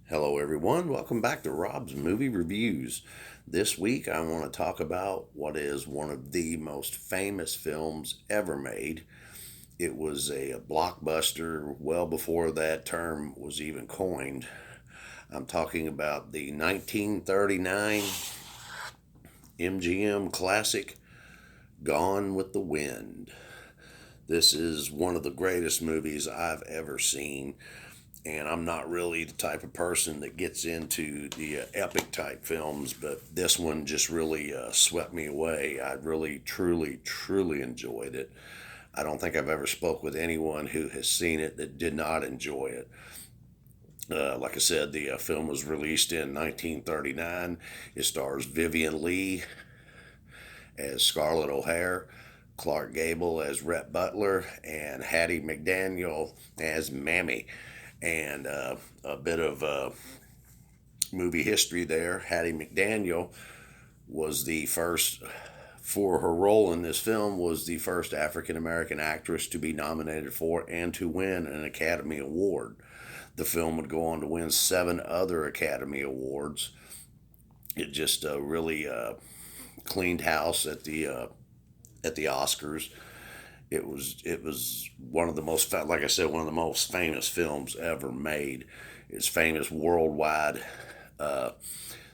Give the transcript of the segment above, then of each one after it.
Hello, everyone. Welcome back to Rob's Movie Reviews. This week, I want to talk about what is one of the most famous films ever made. It was a blockbuster well before that term was even coined. I'm talking about the 1939 MGM classic, Gone with the Wind. This is one of the greatest movies I've ever seen. And I'm not really the type of person that gets into the epic type films, but this one just really swept me away. I really, truly enjoyed it. I don't think I've ever spoke with anyone who has seen it that did not enjoy it. Like I said, the film was released in 1939. It stars Vivian Leigh as Scarlett O'Hara, Clark Gable as Rhett Butler, and Hattie McDaniel as Mammy. And a bit of movie history there. Hattie McDaniel was the first, for her role in this film, was the first African American actress to be nominated for and to win an Academy Award. The film would go on to win 7 other Academy Awards. It just really cleaned house at the Oscars. It was one of the most, like I said, one of the most famous films ever made. It's famous worldwide. Uh,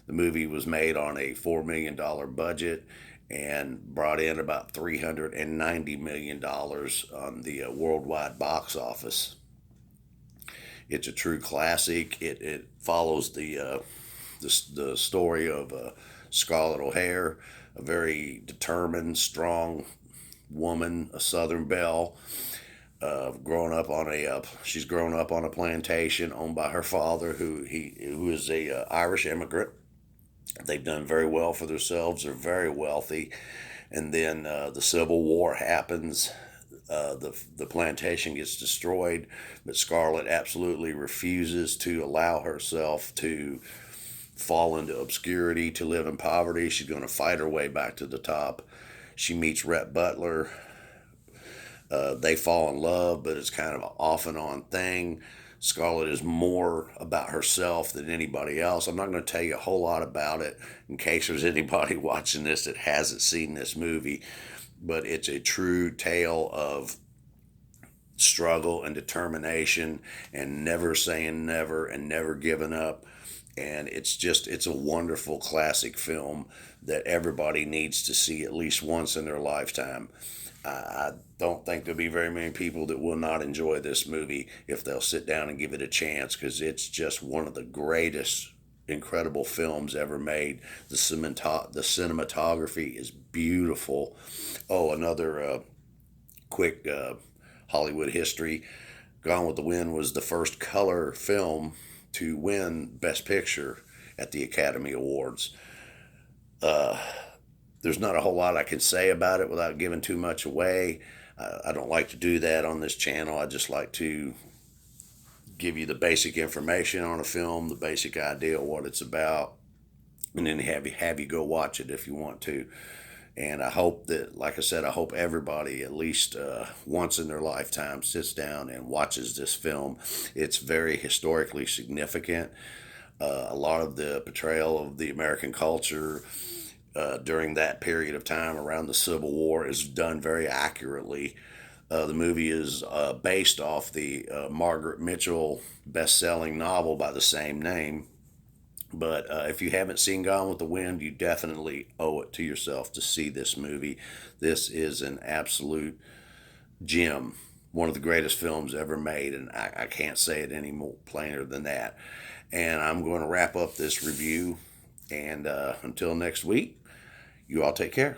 the movie was made on a $4 million budget and brought in about $390 million on the worldwide box office. It's a true classic. It follows the story of Scarlett O'Hara, a very determined, strong woman, a Southern belle. She's grown up on a plantation owned by her father, who is a Irish immigrant. They've done very well for themselves. They're very wealthy, and then the Civil War happens. The plantation gets destroyed, but Scarlett absolutely refuses to allow herself to fall into obscurity, to live in poverty. She's going to fight her way back to the top. She meets Rhett Butler. They fall in love, but it's kind of an off and on thing. Scarlett is more about herself than anybody else. I'm not going to tell you a whole lot about it in case there's anybody watching this that hasn't seen this movie, but it's a true tale of struggle and determination and never saying never and never giving up. And it's a wonderful classic film that everybody needs to see at least once in their lifetime. I don't think there'll be very many people that will not enjoy this movie if they'll sit down and give it a chance, because it's just one of the greatest, incredible films ever made. The cinematography is beautiful. Oh, another quick Hollywood history. Gone with the Wind was the first color film to win Best Picture at the Academy Awards. Uh, there's not a whole lot I can say about it without giving too much away. I don't like to do that on this channel. I just like to give you the basic information on a film, the basic idea of what it's about, and then have you go watch it if you want to. And I hope that, like I said, I hope everybody at least once in their lifetime sits down and watches this film. It's very historically significant. A lot of the portrayal of the American culture during that period of time around the Civil War is done very accurately. The movie is based off the Margaret Mitchell best-selling novel by the same name. But if you haven't seen Gone with the Wind, you definitely owe it to yourself to see this movie. This is an absolute gem, one of the greatest films ever made, and I can't say it any more plainer than that. And I'm going to wrap up this review. And until next week, you all take care.